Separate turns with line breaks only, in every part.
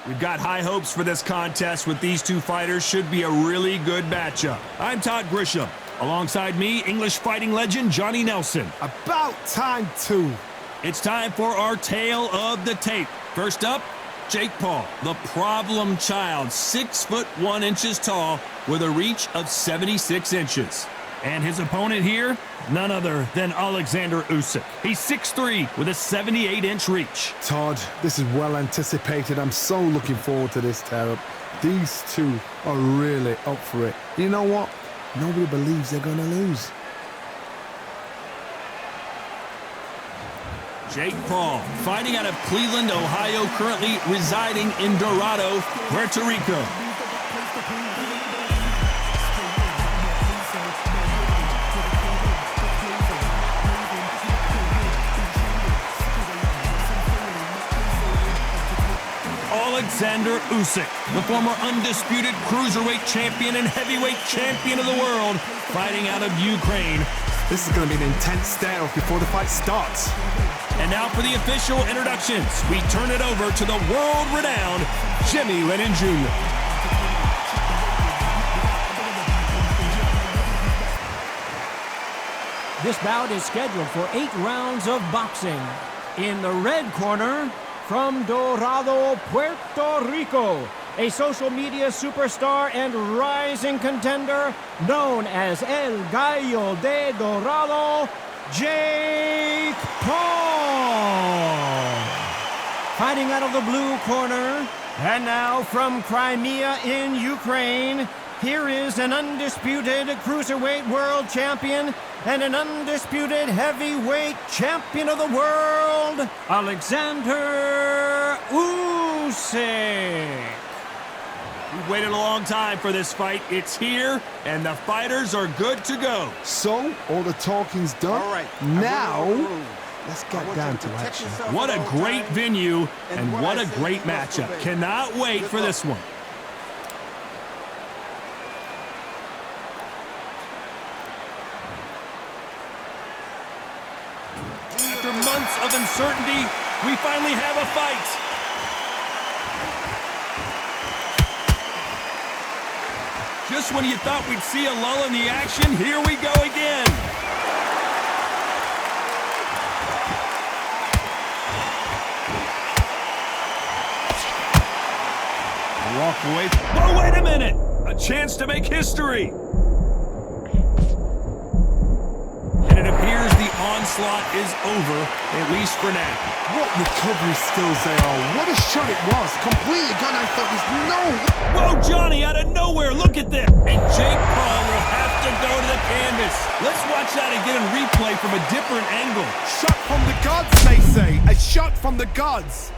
We've got high hopes for this contest with these two fighters. Should be a really good matchup. I'm Todd Grisham. Alongside me, English fighting legend Johnny Nelson.
About time, too.
It's time for our tale of the tape. First up, Jake Paul, the problem child, 6'1" tall with a reach of 76 inches. And his opponent here, none other than Alexander Usyk. He's 6'3" with a 78-inch reach.
Todd, this is well anticipated. I'm so looking forward to this tear-up. These two are really up for it. You know what? Nobody believes they're going to lose.
Jake Paul, fighting out of Cleveland, Ohio, currently residing in Dorado, Puerto Rico. Alexander Usyk, the former undisputed cruiserweight champion and heavyweight champion of the world, fighting out of Ukraine.
This is going to be an intense standoff before the fight starts.
And now for the official introductions, we turn it over to the world-renowned Jimmy Lennon Jr.
This bout is scheduled for 8 rounds of boxing. In the red corner, from Dorado, Puerto Rico, a social media superstar and rising contender known as El Gallo de Dorado, Jake Paul. Fighting out of the blue corner, and now from Crimea in Ukraine, here is an undisputed cruiserweight world champion and an undisputed heavyweight champion of the world, Alexander Usyk.
We've waited a long time for this fight. It's here, and the fighters are good to go.
So, all the talking's done.
All right.
Now, let's get down to action.
What a great venue, and what a great matchup. Cannot wait for this one. After months of uncertainty, we finally have a fight. Just when you thought we'd see a lull in the action, here we go again. Walk away. Oh, wait a minute! A chance to make history. And it appears the onslaught is over, at least for now.
What recovery skills they are. What a shot it was. Completely gone. I thought there's no...
Whoa, Johnny, out of nowhere. Look at this. And Jake Paul will have to go to the canvas. Let's watch that again in replay from a different angle.
Shot from the gods, they say. A shot from the gods.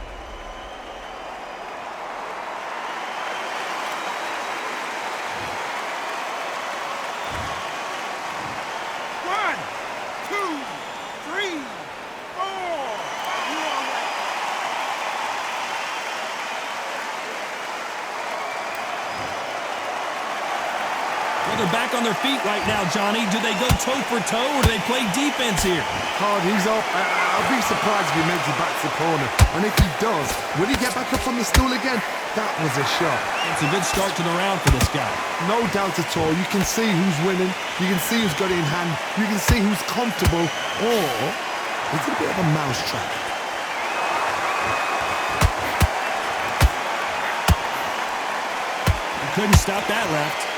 Well, they're back on their feet right now, Johnny. Do they go toe for toe or do they play defense here?
Hard, he's up. I'll be surprised if he makes it back to the corner. And if he does, will he get back up on the stool again? That was a shot.
It's a good start to the round for this guy.
No doubt at all. You can see who's winning. You can see who's got it in hand. You can see who's comfortable. Or it's a bit of a mousetrap.
He couldn't stop that left.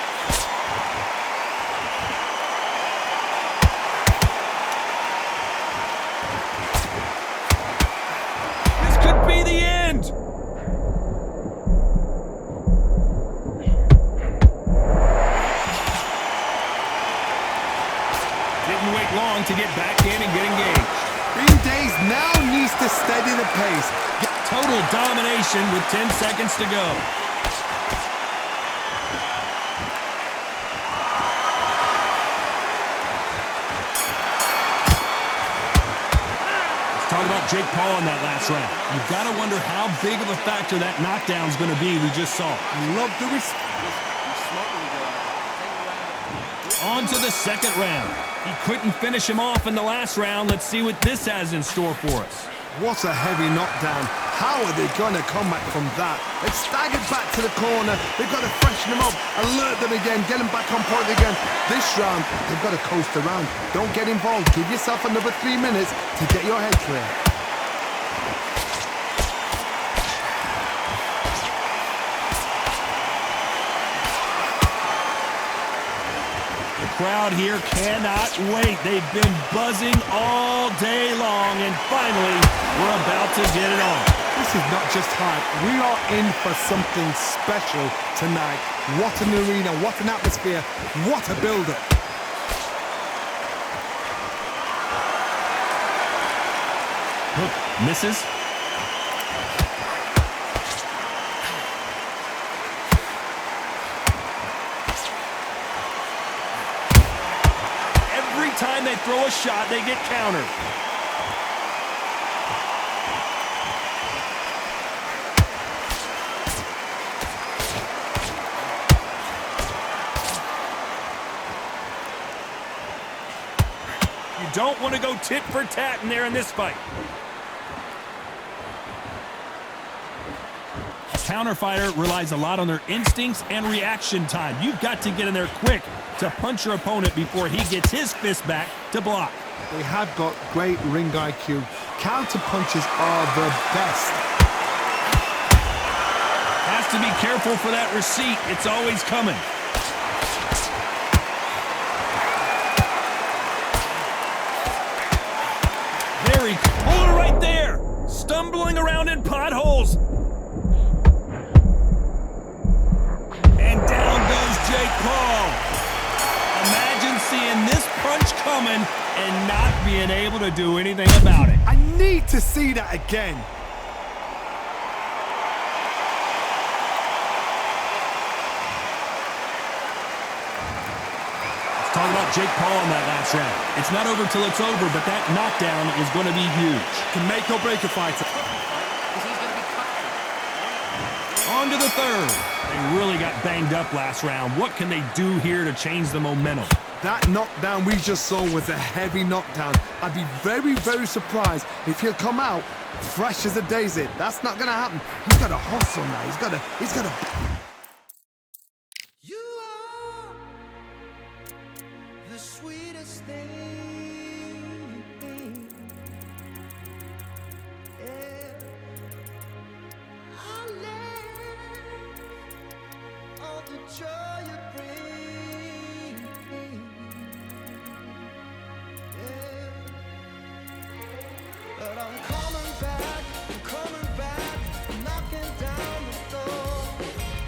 Be the end. Didn't wait long to get back in and get engaged.
Green Days now needs to steady the pace.
Total domination with 10 seconds to go. Talk about Jake Paul in that last round. You've got to wonder how big of a factor that knockdown is going to be we just saw.
I love the respect.
On to the second round. He couldn't finish him off in the last round. Let's see what this has in store for us.
What a heavy knockdown. How are they going to come back from that? They've staggered back to the corner. They've got to freshen them up, alert them again, get them back on point again. This round, they've got to coast around. Don't get involved. Give yourself another 3 minutes to get your head clear.
Crowd here cannot wait. They've been buzzing all day long, and finally, we're about to get it on.
This is not just hype. We are in for something special tonight. What an arena, what an atmosphere, what a build-up.
Hook misses. Time they throw a shot, they get countered. You don't want to go tit for tat in there in this fight. A counter fighter relies a lot on their instincts and reaction time. You've got to get in there quick to punch your opponent before he gets his fist back to block.
They have got great ring IQ. Counter punches are the best.
Has to be careful for that receipt. It's always coming. Very cool right there. Stumbling around in potholes. And down goes Jake Paul. Imagine seeing this punch coming and not being able to do anything about it.
I need to see that again.
Let's talk about Jake Paul in that last round. It's not over till it's over, but that knockdown is going to be huge.
Can make or break a fighter.
On to the third. They really got banged up last round. What can they do here to change the momentum?
That knockdown we just saw was a heavy knockdown. I'd be very, very surprised if he'll come out fresh as a daisy. That's not going to happen. He's got to hustle now. He's got to...
You are the sweetest thing. Yeah. I live on the joy you bring. Yeah. But I'm coming back, I'm knocking down the door.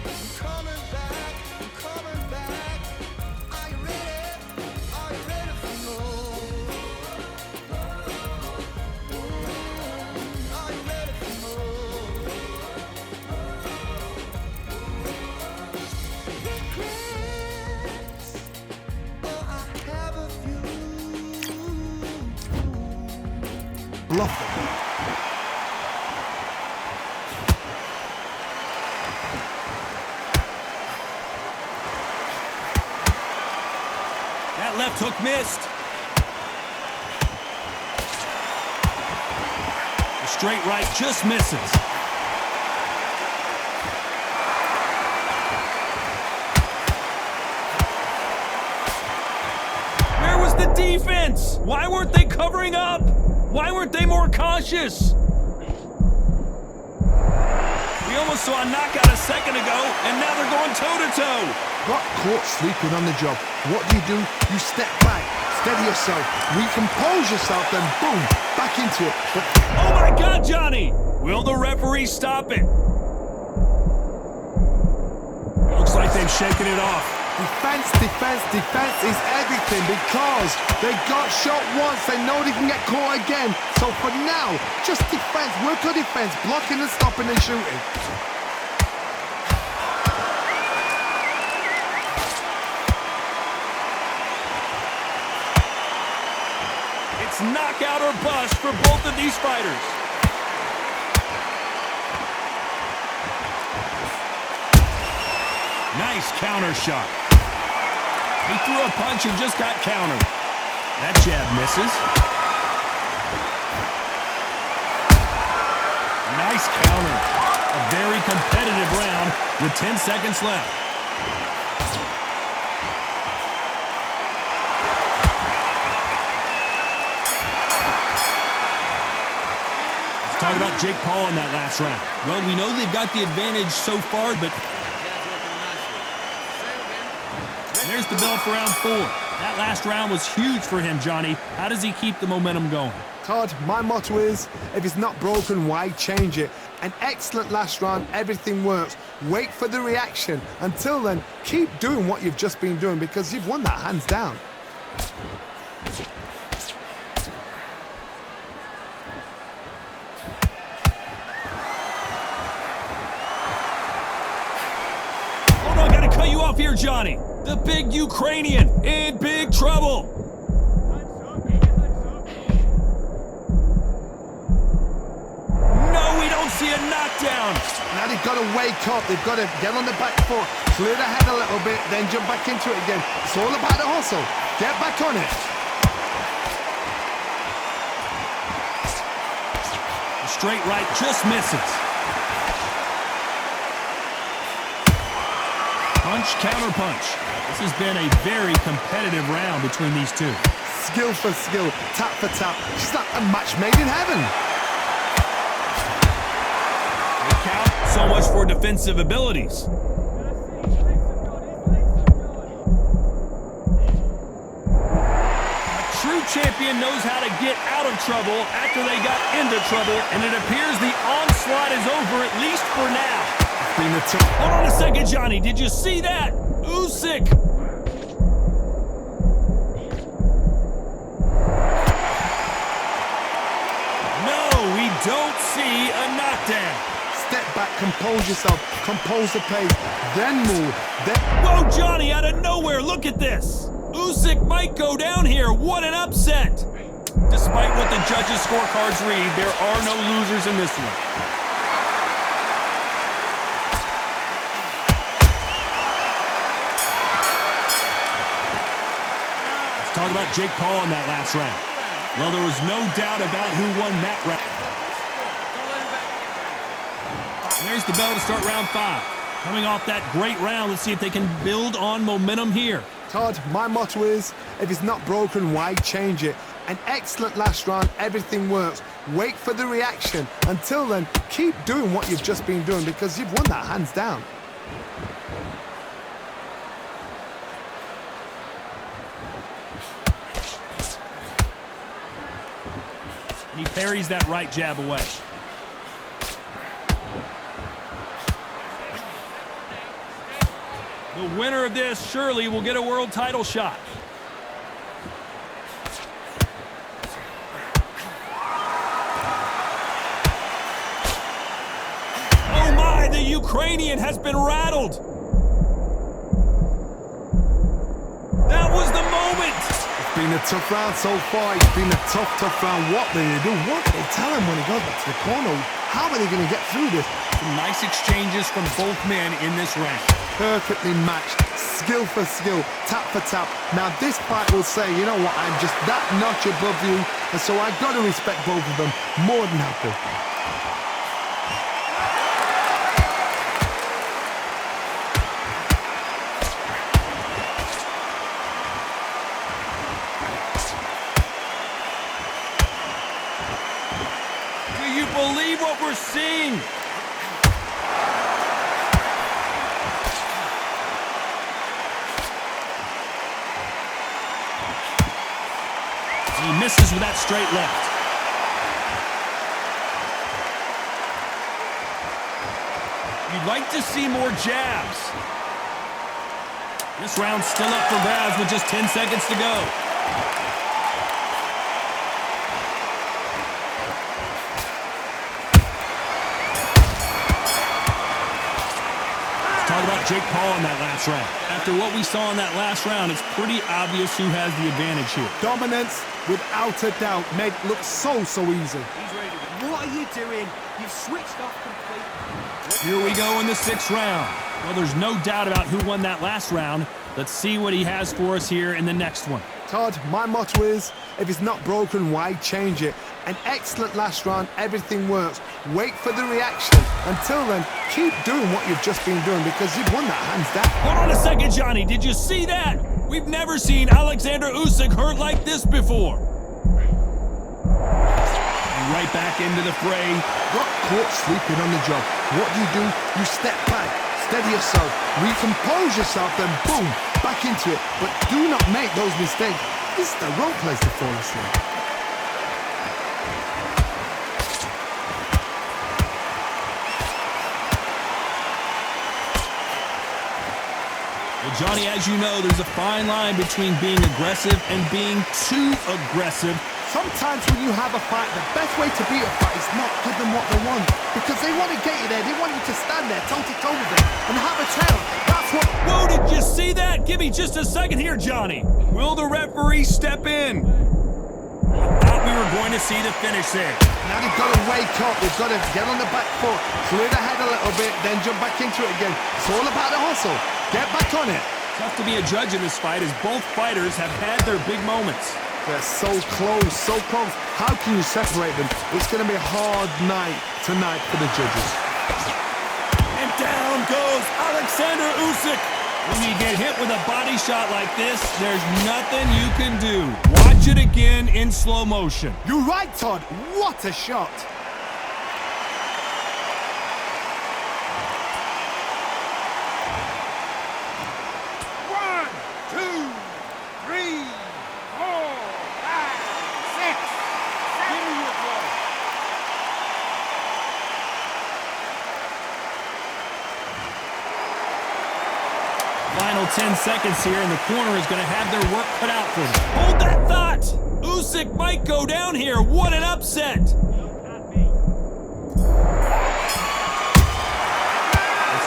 I'm coming back, Are you ready for more? Are you ready for more? Regrets, oh, I have a few.
Bluff.
That left hook missed. The straight right just misses. Where was the defense? Why weren't they covering up? Why weren't they more cautious? We almost saw a knockout a second ago, and now they're going toe-to-toe.
Got caught sleeping on the job. What do? You step back, steady yourself, recompose yourself, then boom, back into it. But
oh my God, Johnny! Will the referee stop it? Looks like they've shaken it off.
defense is everything because they got shot once. They know they can get caught again. So for now, just defense, work on defense, blocking and stopping and shooting.
It's knockout or bust for both of these fighters. Nice counter shot. He threw a punch and just got countered. That jab misses. Nice counter. A very competitive round with 10 seconds left. Let's talk about Jake Paul in that last round. Well, we know they've got the advantage so far, but there's the bell for round 4. That last round was huge for him, Johnny. How does he keep the momentum going?
Todd, my motto is, if it's not broken, why change it? An excellent last round, everything works. Wait for the reaction. Until then, keep doing what you've just been doing because you've won that hands down.
Oh no, I gotta cut you off here, Johnny. The big Ukrainian in big trouble. See a knockdown.
Now they've got to wake up. They've got to get on the back foot, clear the head a little bit, then jump back into it again. It's all about the hustle. Get back on it.
The straight right just misses. Punch, counter punch. This has been a very competitive round between these two.
Skill for skill, tap for tap. She's like a match made in heaven.
Count. So much for defensive abilities. A true champion knows how to get out of trouble after they got into trouble, and it appears the onslaught is over, at least for now. Hold on a second, Johnny. Did you see that? Usyk. No, we don't see a knockdown.
Step back, compose yourself, compose the pace, then move.
Whoa, Johnny, out of nowhere, look at this. Usyk might go down here. What an upset. Despite what the judges' scorecards read, there are no losers in this one. Let's talk about Jake Paul in that last round. Well, there was no doubt about who won that round. There's the bell to start round 5. Coming off that great round, let's see if they can build on momentum here.
Todd, my motto is, if it's not broken, why change it? An excellent last round, everything works. Wait for the reaction. Until then, keep doing what you've just been doing because you've won that hands down.
And he parries that right jab away. The winner of this surely will get a world title shot. Oh my, the Ukrainian has been rattled. That was the moment.
It's been a tough round so far. It's been a tough round. What do they do? What do they tell him when he goes back to the corner? How are they going to get through this?
Some nice exchanges from both men in this round.
Perfectly matched, skill for skill, tap for tap. Now this fight will say, you know what, I'm just that notch above you, and so I've got to respect both of them. More than happy.
Do you believe what we're seeing? He misses with that straight left. You'd like to see more jabs. This round's still up for grabs with just 10 seconds to go. Talk about Jake Paul in that last round. After what we saw in that last round, it's pretty obvious who has the advantage here.
Dominance, without a doubt, made it look so easy.
What are you doing? You've switched off completely.
Here we go in the 6th round. Well, there's no doubt about who won that last round. Let's see what he has for us here in the next one.
Todd, my motto is, if it's not broken, why change it? An excellent last round. Everything works. Wait for the reaction. Until then, keep doing what you've just been doing because you've won that hands down.
Hold on a second, Johnny. Did you see that? We've never seen Alexander Usyk hurt like this before. Right back into the fray.
Got caught sleeping on the job. What do? You step back, steady yourself, recompose yourself, then boom, back into it. But do not make those mistakes. This is the wrong place to fall asleep.
Well, Johnny, as you know, there's a fine line between being aggressive and being too aggressive.
Sometimes when you have a fight, the best way to beat a fight is not give them what they want. Because they want to get you there. They want you to stand there toe-to-toe with them and have a tail. That's what...
Whoa, did you see that? Give me just a second here, Johnny. Will the referee step in? I thought we were going to see the finish there.
Now they've got to wake up. They've got to get on the back foot, clear the head a little bit, then jump back into it again. It's all about the hustle. Get back on it.
Tough to be a judge in this fight as both fighters have had their big moments.
They're so close, so close. How can you separate them? It's going to be a hard night tonight for the judges.
And down goes Alexander Usyk. When you get hit with a body shot like this, there's nothing you can do. Watch it again in slow motion.
You're right, Todd. What a shot.
Final 10 seconds here, and the corner is going to have their work cut out for them. Hold that thought! Usyk might go down here. What an upset! Let's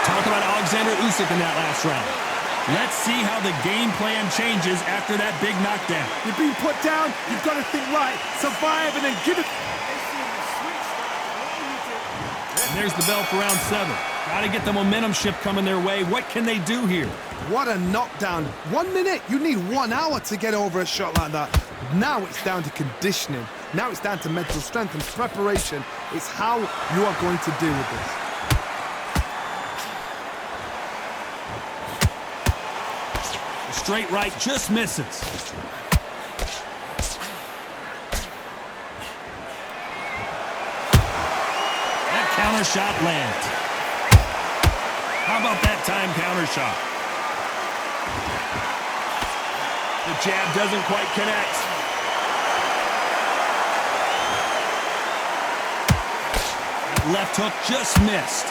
talk about Alexander Usyk in that last round. Let's see how the game plan changes after that big knockdown.
You've been put down. You've got to think right. Survive and then give it...
And there's the bell for round 7. Got to get the momentum shift coming their way. What can they do here?
What a knockdown. 1 minute. You need 1 hour to get over a shot like that. Now it's down to conditioning. Now it's down to mental strength and preparation. It's how you are going to deal with this.
Straight right just misses. That counter shot lands. How about that time counter shot? The jab doesn't quite connect. Left hook just missed.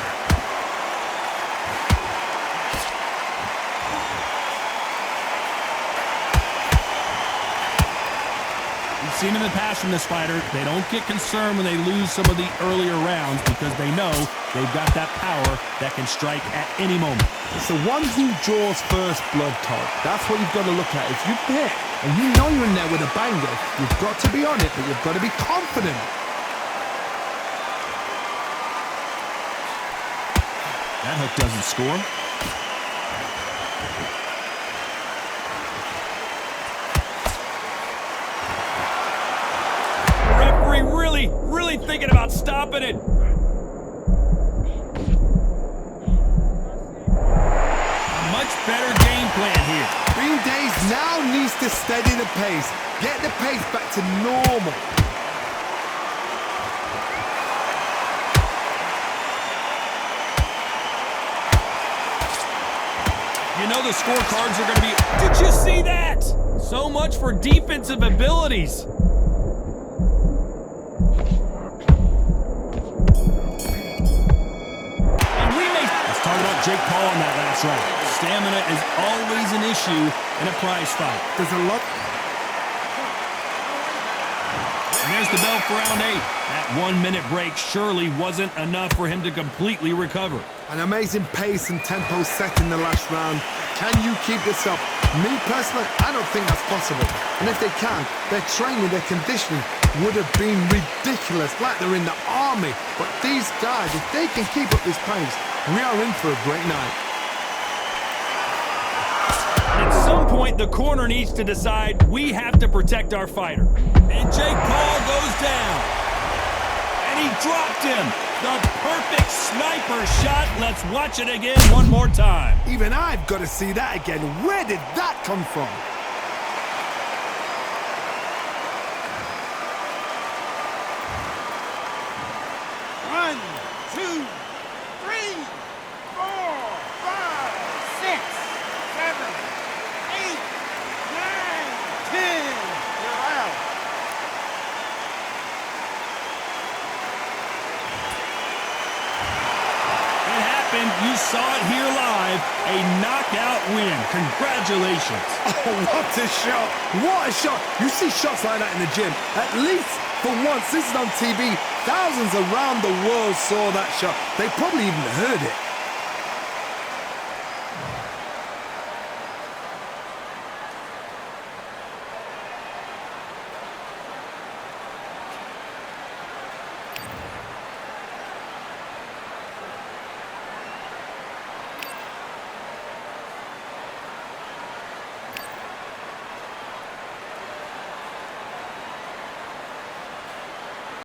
We've seen in the past from this fighter, they don't get concerned when they lose some of the earlier rounds because they know they've got that power that can strike at any moment.
It's the one who draws first blood, Todd. That's what you've got to look at. If you hit and you know you're in there with a banger, you've got to be on it, but you've got to be confident.
That hook doesn't score. The referee really thinking about stopping it. Much better game plan here.
Green Days now needs to steady the pace. Get the pace back to normal.
You know the scorecards are going to be... Did you see that? So much for defensive abilities. And we may... Let's talk about Jake Paul in that last round. Stamina is always an issue in a prize fight.
There's a lot...
And there's the bell for round 8. That 1 minute break surely wasn't enough for him to completely recover.
An amazing pace and tempo set in the last round. Can you keep this up? Me personally, I don't think that's possible. And if they can, their training, their conditioning would have been ridiculous, like they're in the army. But these guys, if they can keep up this pace, we are in for a great night.
At some point, the corner needs to decide we have to protect our fighter. And Jake Paul goes down. And he dropped him. The perfect sniper shot. Let's watch it again one more time.
Even I've got to see that again. Where did that come from?
One, two, three, 4, 5, 6, 7, 8, 9, 10. You're out.
It happened. You saw it here live. A knockout win. Congratulations.
Oh, what a shot! What a shot! You see shots like that in the gym. At least for once, this is on TV. Thousands around the world saw that shot. They probably even heard it.